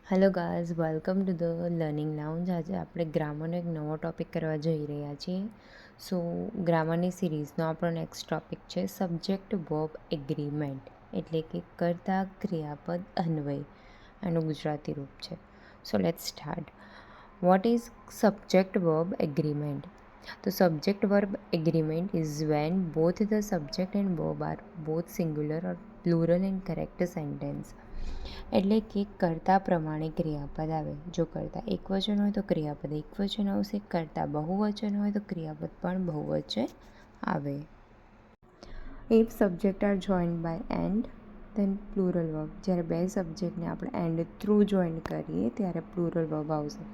Hello guys, welcome to the learning lounge. આજે આપણે ગ્રામરનો એક નવો ટૉપિક કરવા જઈ રહ્યા છીએ. સો ગ્રામરની સિરીઝનો આપણો નેક્સ્ટ ટૉપિક છે સબ્જેક્ટ વર્બ એગ્રીમેન્ટ, એટલે કે કર્તા ક્રિયાપદ અન્વય. એનું ગુજરાતી રૂપ છે. So let's start. What is subject verb agreement? તો subject verb agreement is when both the subject and verb are both singular or plural in correct sentence. એટલે કે કર્તા પ્રમાણે ક્રિયાપદ આવે. જો કર્તા એકવચન હોય તો ક્રિયાપદ એકવચન આવશે, કર્તા બહુવચન હોય તો ક્રિયાપદ પણ બહુવચન આવે. If subject are joined by and then plural verb. જ્યારે બે સબ્જેક્ટને આપણે એન્ડ થ્રુ જોઈન કરીએ ત્યારે પ્લુરલ વર્બ આવશે.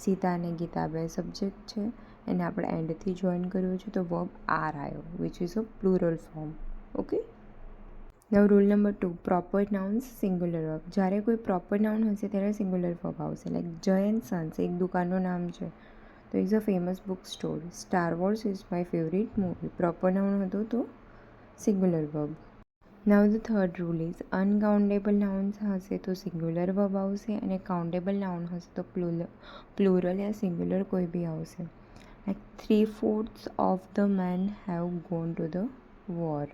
સીતા અને ગીતા બે સબ્જેક્ટ છે એને આપણે એન્ડથી જોઈન કર્યું છે તો વર્બ આર આવ્યો, which is a plural form. Okay. Now rule number 2, proper nouns singular verb. જ્યારે કોઈ પ્રોપર નાઉન હશે ત્યારે સિંગ્યુલર વર્બ આવશે. લાઈક જય એન્ડ સન્સ એક દુકાનનું નામ છે તો is a famous book store. Star Wars is my favourite movie. Proper noun હતું તો singular verb. Now the third rule is uncountable nouns હશે તો સિંગ્યુલર વર્બ આવશે, અને કાઉન્ટેબલ નાઉન હશે તો પ્લુરલ યા સિંગ્યુલર કોઈ બી આવશે. Like 3/4 of the men have gone to the war.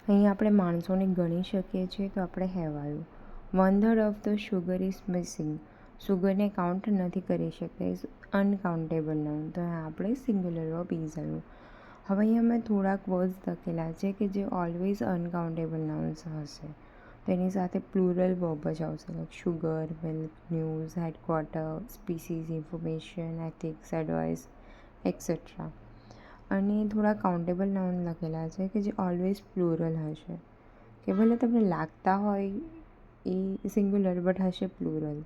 અહીં આપણે માણસોને ગણી શકીએ છીએ તો આપણે હેવ આવ્યું. 1/3 of the sugar is missing. શુગરને કાઉન્ટ નથી કરી શકતા, ઇઝ અનકાઉન્ટેબલ નાઉન, તો અહીંયા આપણે સિંગ્યુલર વર્બ ઇઝ આવ્યું. હવે અહીંયા મેં થોડાક વર્ડ્સ લખેલા છે કે જે ઓલવેઝ અનકાઉન્ટેબલ નાઉન્સ હશે તો એની સાથે પ્લુરલ વર્બ જ આવશે. Like sugar, milk, news, headquarter, species, information, ethics, advice et cetera. અને થોડા કાઉન્ટેબલ નાઉન લખેલા છે કે જે ઓલવેઝ પ્લુરલ હશે, કે ભલે તમને લાગતા હોય એ સિંગ્યુલર બટ હશે પ્લુરલ.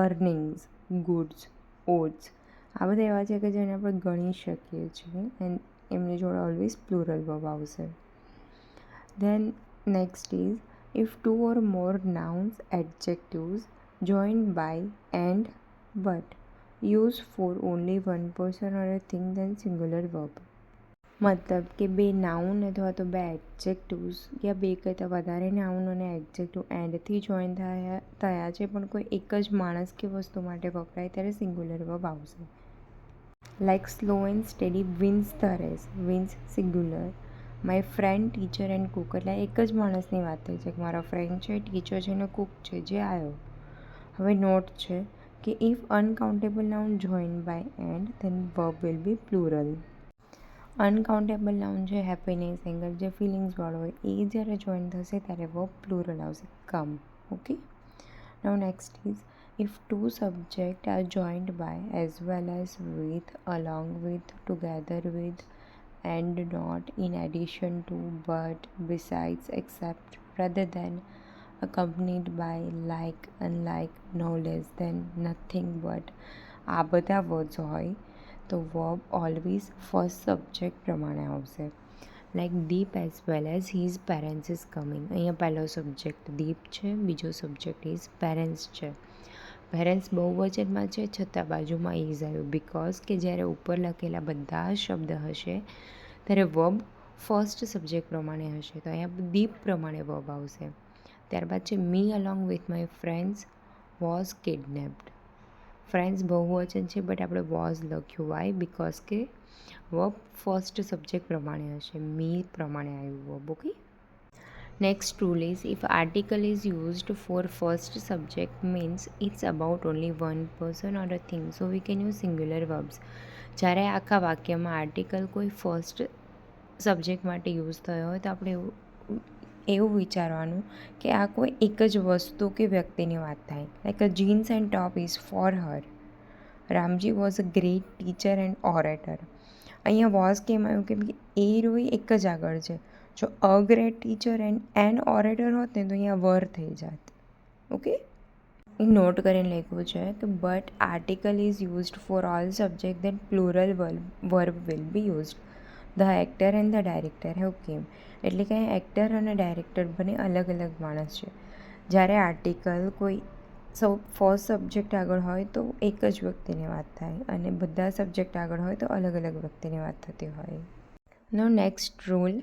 અર્નિંગ્સ, ગુડ્સ, ઓટ્સ આ બધા એવા છે કે જેને આપણે ગણી શકીએ છીએ એન્ડ એમની જોડે ઓલવેઝ પ્લુરલ વર્બ આવશે. Then next is if two or more nouns adjectives joined by and but use for only one person or a thing then singular verb. મતલબ કે બે નાઉન અથવા તો બે એડજેક્ટિવ્સ યા બે કરતાં વધારે નાઉન અને એડજેક્ટિવ એન્ડથી જોઈન થયા છે પણ કોઈ એક જ માણસ કે વસ્તુ માટે વપરાય ત્યારે સિંગ્યુલર વર્બ આવશે. Like slow and steady wins the race, wins singular. My friend, teacher and cook, એટલે એક જ માણસની વાત થઈ છે કે મારા ફ્રેન્ડ છે, ટીચર છે ને કુક છે જે આવ્યો. હવે નોટ છે કે if uncountable noun join by and then verb will be plural. Uncountable noun છે હેપીનેસ, એંગર, જે ફિલિંગ્સવાળો હોય એ જ્યારે જોઈન થશે ત્યારે વર્બ પ્લુરલ આવશે, come. Okay. Now next is if two subject are joined by as well as with, along with, together with, and not, in addition to, but, besides, except, rather than, accompanied by, like, unlike, no less than, nothing but આ બધા words હોય તો verb always first subject પ્રમાણે આવશે. Like Deep as well as his parents is coming. અહીંયા પહેલો subject દીપ છે, બીજો સબ્જેક્ટ ઇઝ પેરેન્ટ્સ છે. પેરેન્ટ્સ બહુવચનમાં છે છતાં બાજુમાં ઇઝ આવ્યું બિકોઝ કે જ્યારે ઉપર લખેલા બધા શબ્દ હશે ત્યારે વર્બ ફર્સ્ટ સબ્જેક્ટ પ્રમાણે હશે તો અહીંયા દીપ પ્રમાણે વર્બ આવશે. ત્યારબાદ છે me along with my friends was kidnapped. Friends બહુવચન છે બટ આપણે વોઝ લખ્યું, વાય બિકોઝ કે વર્બ ફર્સ્ટ સબ્જેક્ટ પ્રમાણે હશે, મી પ્રમાણે આવ્યું verb. Okay. Next rule is if article is used for first subject means it's about only one person or a thing, so we can use singular verbs. જ્યારે આખા વાક્યમાં article કોઈ first subject માટે use થયો હોય તો આપણે એવું વિચારવાનું કે આ કોઈ એક જ વસ્તુ કે વ્યક્તિની વાત થાય. Like a jeans and top is for her. Ramji was a great teacher and orator. અહીંયા વોઝ કેમ આવ્યું કેમ કે એ રોય એક જ આગળ છે. જો a great teacher and orator હોત ને તો અહીંયા વર થઈ જાત. ઓકે. એ નોટ કરીને લખ્યું છે કે but article is used for all subject then plural verb will be used. The actor and the director have came. એટલે કે અહીંયા એક્ટર અને ડાયરેક્ટર બંને અલગ અલગ માણસ છે. જ્યારે આર્ટિકલ કોઈ ફર્સ્ટ સબ્જેક્ટ આગળ હોય તો એક જ વ્યક્તિની વાત થાય અને બધા સબ્જેક્ટ આગળ હોય તો અલગ અલગ વ્યક્તિની વાત થતી હોય. નો નેક્સ્ટ રૂલ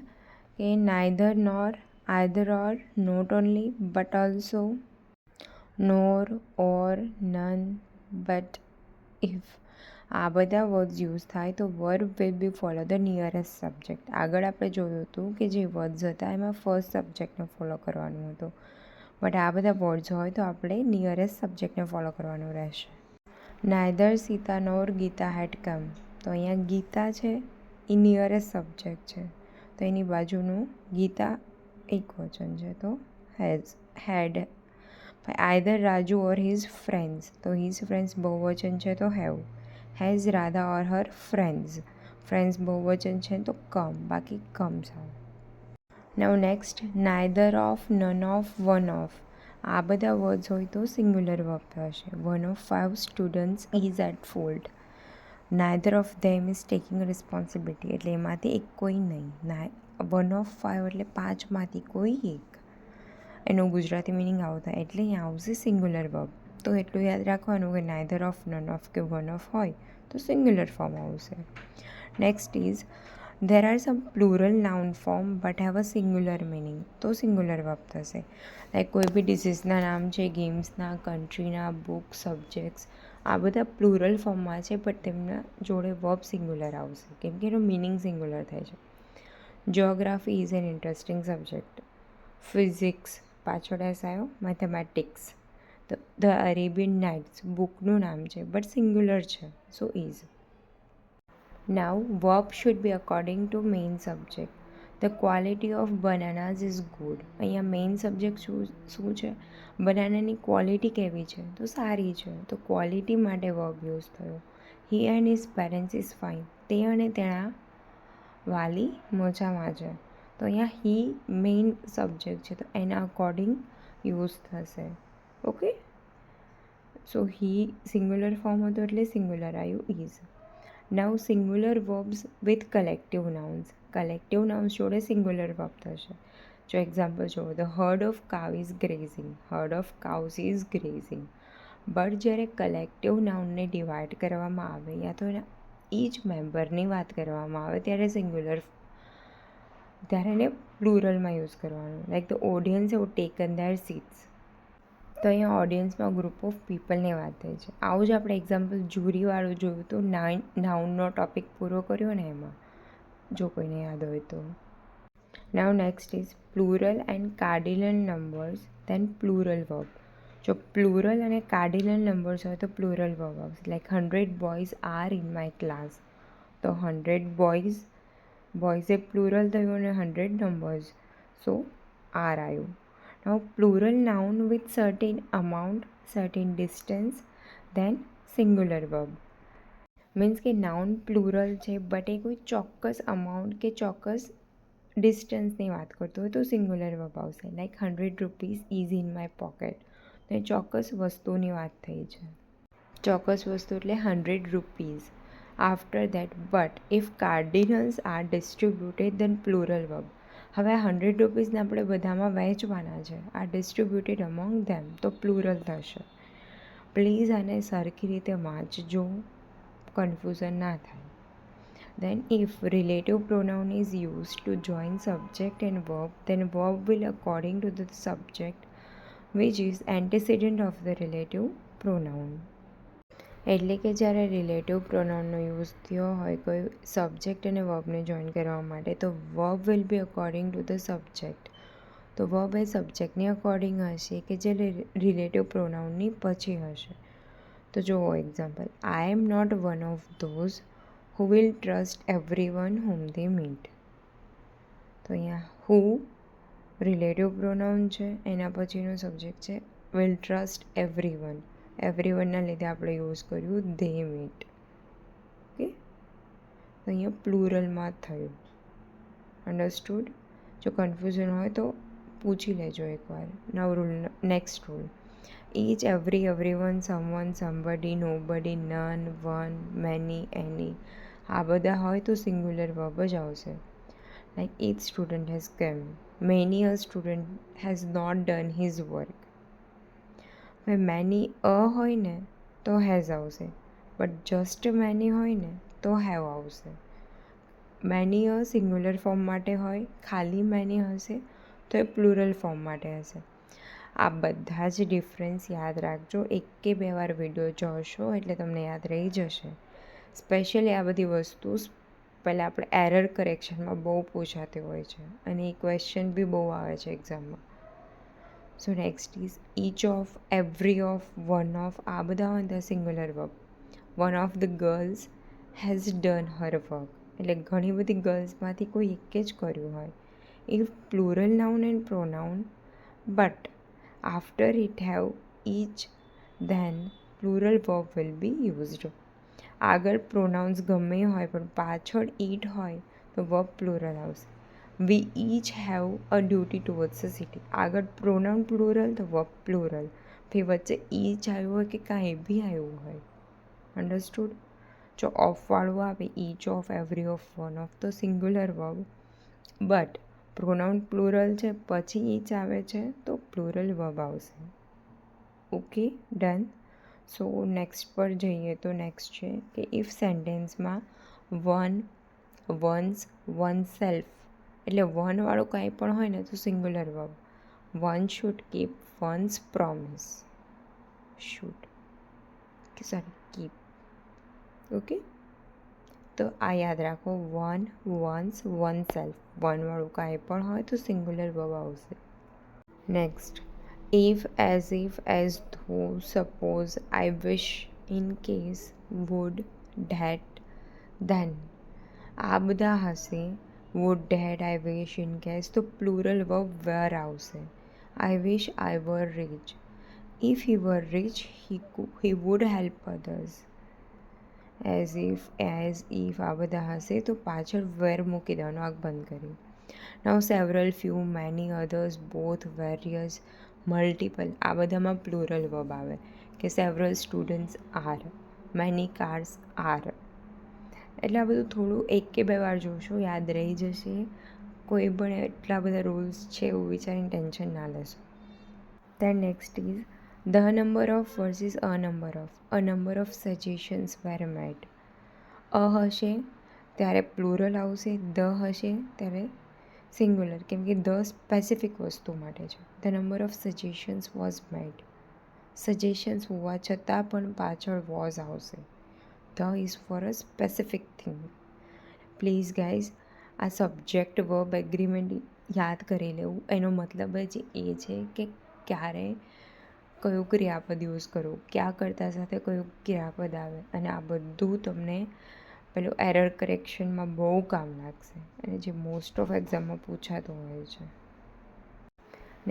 કે neither nor, either or, not only but also, nor, or, none, but, if આ બધા વર્ડ્સ યુઝ થાય તો verb will be follow the nearest subject. આગળ આપણે જોયું હતું કે જે વર્ડ્સ હતા એમાં ફર્સ્ટ સબ્જેક્ટને ફોલો કરવાનું હતું, બટ આ બધા વર્ડ્સ હોય તો આપણે નિયરેસ્ટ સબ્જેક્ટને ફોલો કરવાનું રહેશે. નાઇધર સીતા નોર ગીતા હેડ કમ, તો અહીંયા ગીતા છે એ નિયરેસ્ટ સબ્જેક્ટ છે, તો એની બાજુનું ગીતા એક વચન છે તો has. Either Raju or his friends, તો હિઝ ફ્રેન્ડ્સ બહુવચન છે તો have. Has Radha or her friends, friends બહુવચન છે તો કમ, બાકી કમ્સ આવે. Now next, neither of, none of, one of, આ બધા વર્ડ્સ હોય તો સિંગ્યુલર વર્બ થશે. 1 of 5 students is at fault. Neither of them is taking responsibility, એટલે એમાંથી એક કોઈ નહીં. 1 of 5 એટલે 5માંથી કોઈ એક, એનું ગુજરાતી મિનિંગ આવો થાય, એટલે અહીંયા આવશે સિંગ્યુલર વર્બ. તો એટલું યાદ રાખવાનું કે નાઇધર ઓફ, નન ઓફ કે વન ઓફ હોય તો સિંગ્યુલર ફોર્મ આવશે. Next is there are some plural noun form but have a singular meaning, તો સિંગ્યુલર વર્બ થશે. લાઈક કોઈ બી ડિસીઝના નામ છે, ગેમ્સના, કન્ટ્રીના, બુક, સબ્જેક્ટ્સ, આ બધા પ્લુરલ ફોર્મમાં છે બટ તેમના જોડે વર્બ સિંગ્યુલર આવશે કેમ કે એનો મિનિંગ સિંગ્યુલર થાય છે. Geography is an interesting subject. Physics પાછળ એસ આવ્યો. મેથેમેટિક્સ, તો ધ અરેબિયન નાઇટ્સ બુકનું નામ છે બટ સિંગ્યુલર છે, સો is. Now verb should be according two main subject. The quality of બનાનાઝ is good, અહીંયા મેઇન સબ્જેક્ટ શું છે, બનાનાની ક્વોલિટી કેવી છે, તો સારી છે, તો ક્વોલિટી માટે વર્બ યુઝ થયો. He and his parents is fine, તે અને તેના વાલી મજામાં છે, તો અહીંયા હી મેઇન સબ્જેક્ટ છે તો એના અકોર્ડિંગ યુઝ થશે. Okay, so he singular form હતું એટલે સિંગ્યુલર આવ્યું is. Now singular verbs with collective nouns, collective nouns જોડે સિંગ્યુલર વર્બ થશે. જો એક્ઝામ્પલ જુઓ, the herd of cow is grazing, herd of cows is grazing. But જ્યારે collective નાઉનને divide કરવામાં આવે યા તો એના ઈચ મેમ્બરની વાત કરવામાં આવે ત્યારે એને પ્લુરલમાં યુઝ કરવાનું. Like the audience have taken there seats, તો અહીંયા ઓડિયન્સમાં ગ્રુપ ઓફ પીપલની વાત થઈ છે. આવું જ આપણે એક્ઝામ્પલ જ્યુરીવાળું જોયું તો નાઉનનો ટોપિક પૂરો કર્યો ને એમાં, જો કોઈને યાદ હોય તો. Now next is plural and cardinal numbers then plural verb. જો પ્લુરલ અને કાર્ડિનલ નંબર્સ હોય તો પ્લુરલ વર્બ આવશે. Like 100 boys are in my class, તો 100 બોયઝ એ પ્લુરલ થયું અને 100 નંબર્સ, સો આર આવ્યું. Now plural noun with certain amount, certain distance, then singular verb. Means કે નાઉન પ્લુરલ છે બટ એ કોઈ ચોક્કસ અમાઉન્ટ કે ચોક્કસ ડિસ્ટન્સની વાત કરતો હોય તો સિંગ્યુલર વર્બ આવશે. Like 100 rupees is in my pocket, તો એ ચોક્કસ વસ્તુની વાત થઈ છે. ચોક્કસ વસ્તુ એટલે 100 rupees. After that but if cardinals are distributed then plural verb. હવે આ 100 રૂપીઝને આપણે બધામાં વહેંચવાના છે, આ ડિસ્ટ્રીબ્યુટેડ અમોંગ ધેમ, તો પ્લુરલ થશે. પ્લીઝ આને સરખી રીતે વાંચજો, કન્ફ્યુઝન ના થાય. Then if relative pronoun is used to join subject and verb, then verb will according to the subject which is antecedent of the relative pronoun. એટલે કે જ્યારે રિલેટિવ પ્રોનાઉનનો યુઝ થયો હોય કોઈ સબ્જેક્ટ અને વર્બને જોઈન કરવા માટે, તો verb will be according to the subject, તો વર્બ એ સબ્જેક્ટની અકોર્ડિંગ હશે કે જે રિલેટિવ પ્રોનાઉનની પછી હશે. તો જુઓ example, I am not one of those who will trust everyone whom they meet. તો અહીંયા હુ રિલેટિવ પ્રોનાઉન છે, એના પછીનો સબ્જેક્ટ છે વિલ ટ્રસ્ટ એવરી વન, એવરીવનના લીધે આપણે યુઝ કર્યું ધે મીટ. ઓકે, તો અહીંયા પ્લુરલમાં થયું. અન્ડરસ્ટુડ? જો કન્ફ્યુઝન હોય તો પૂછી લેજો એકવાર. Now rule, next rule, each, everyone, someone, somebody, nobody, none, one, many, any, આ બધા હોય તો સિંગ્યુલર વર્બ જ આવશે. Like each student has came, many a student has not done his work. હવે મેની અ હોય ને તો હેઝ આવશે, બટ જસ્ટ મેની હોય ને તો હેવ આવશે. મેની અ સિંગ્યુલર ફોર્મ માટે હોય, ખાલી મેની હશે તો એ પ્લુરલ ફોર્મ માટે હશે. આ બધા જ ડિફરન્સ યાદ રાખજો. એક કે બે વાર વિડીયો જોશો એટલે તમને યાદ રહી જશે. સ્પેશિયલી આ બધી વસ્તુ પહેલાં આપણે એરર કરેક્શનમાં બહુ પૂછાતી હોય છે અને એ ક્વેશ્ચન બી બહુ આવે છે એક્ઝામમાં. So next is each of, every of, one of, આ બધા હોય તો singular verb. One of the girls has done her work, એટલે ઘણી બધી ગર્લ્સમાંથી કોઈ એક જ કર્યું હોય. If plural noun and pronoun but after it have each then plural verb will be used. આગળ પ્રોનાઉન્સ ગમે હોય પણ પાછળ ઈટ હોય તો વર્બ પ્લુરલ આવશે. We each have a duty towards a city, આગળ પ્રોનાઉન પ્લુરલ તો વર્બ પ્લુરલ. પછી વચ્ચે ઈચ આવ્યું હોય કે કાંઈ બી આવ્યું હોય. અન્ડરસ્ટુડ? જો ઓફવાળું આવે each of, every of, one of તો singular verb, but pronoun plural છે પછી ઈચ આવે છે તો પ્લુરલ વર્બ આવશે. Okay, done. સો નેક્સ્ટ પર જઈએ તો નેક્સ્ટ છે કે ઇફ સેન્ટેન્સમાં વન, વન્સ, વન સેલ્ફ, એટલે વનવાળું કાંઈ પણ હોય ને તો singular verb. One should keep one's promise, should કે સોરી કીપ. ઓકે, તો આ યાદ રાખો, વન, વન્સ, વન સેલ્ફ, વનવાળું કાંઈ પણ હોય તો સિંગ્યુલર વર્બ આવશે. Next, if, as if, as though, suppose, I wish, in case, would, that, then, આ બધા હશે. Would, that, I wish, in case તો પ્લુરલ વર્બ વેર આવશે. I wish I were rich, if he were rich he would help others. As if, આ બધા હશે તો પાછળ વેર મૂકી દેવાનું, આગ બંધ કરી. Now several, few, many, others, both, various, multiple, આ બધામાં પ્લુરલ વર્બ આવે કે several students are, many cars are. એટલે આ બધું થોડું એક કે બે વાર જોશો, યાદ રહી જશે. કોઈ પણ એટલા બધા રૂલ્સ છે એવું વિચારીને ટેન્શન ના લેશો. Then next is the number of versus a number of. A number of suggestions were made. A હશે ત્યારે પ્લુરલ આવશે, ધ હશે ત્યારે સિંગ્યુલર, કેમ કે ધ સ્પેસિફિક વસ્તુ માટે છે. The number of suggestions was made, suggestions હોવા છતાં પણ પાછળ વોઝ આવશે. The is for a specific thing. Please guys, આ સબ્જેક્ટ વર્બ એગ્રીમેન્ટ યાદ કરી લેવું. એનો મતલબ જ એ છે કે ક્યારે કયું ક્રિયાપદ યુઝ કરવું, ક્યાં કર્તા સાથે કયું ક્રિયાપદ આવે, અને આ બધું તમને પેલું એરર કરેક્શનમાં બહુ કામ લાગશે અને જે મોસ્ટ ઓફ એક્ઝામમાં પૂછાતું હોય છે.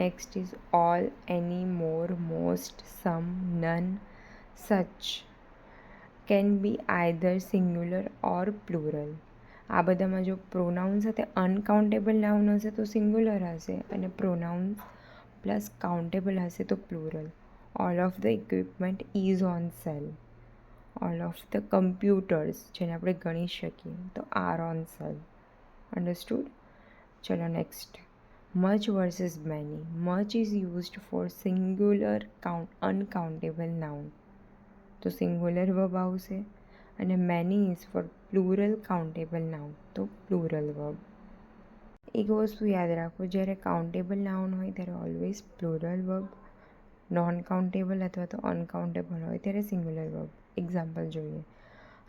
Next is all, any, more, most, some, none, such can be either singular or plural. આ બધામાં જો પ્રોનાઉન સાથે અનકાઉન્ટેબલ નાઉન હશે તો સિંગ્યુલર હશે અને પ્રોનાઉન્સ પ્લસ કાઉન્ટેબલ હશે તો plural. All of the equipment is on sale. All of the computers, જેને આપણે ગણી શકીએ તો આર ઓન સેલ. અન્ડરસ્ટુડ? ચલો next, much versus many. Much is used for singular uncountable noun તો સિંગ્યુલર વર્બ આવશે, અને many is for plural countable noun તો પ્લુરલ વર્બ. એક વસ્તુ યાદ રાખો, જ્યારે કાઉન્ટેબલ નાઉન હોય ત્યારે always plural verb, non countable અથવા તો અનકાઉન્ટેબલ હોય ત્યારે સિંગ્યુલર વર્બ. એક્ઝામ્પલ જોઈએ,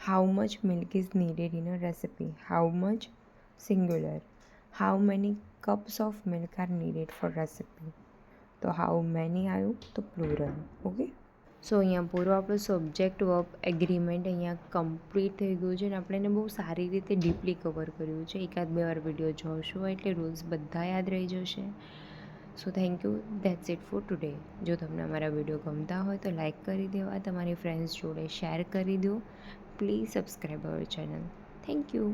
how much milk is needed in a recipe. How much singular, how many cups of milk are needed for recipe તો how many આવ્યું તો plural. Okay, so અહીંયા પૂરો આપણો સબ્જેક્ટ વર્બ એગ્રીમેન્ટ અહીંયા complete થઈ ગયું છે અને આપણે એને બહુ સારી રીતે ડીપલી કવર કર્યું છે. એકાદ બે વાર વિડીયો જોશો એટલે રૂલ્સ બધા યાદ રહી જશે. So thank you, that's it four today. જો તમને અમારા વિડીયો ગમતા હોય તો લાઇક કરી દેવા, તમારી ફ્રેન્ડ્સ જોડે શેર કરી દો. Please subscribe our channel. Thank you.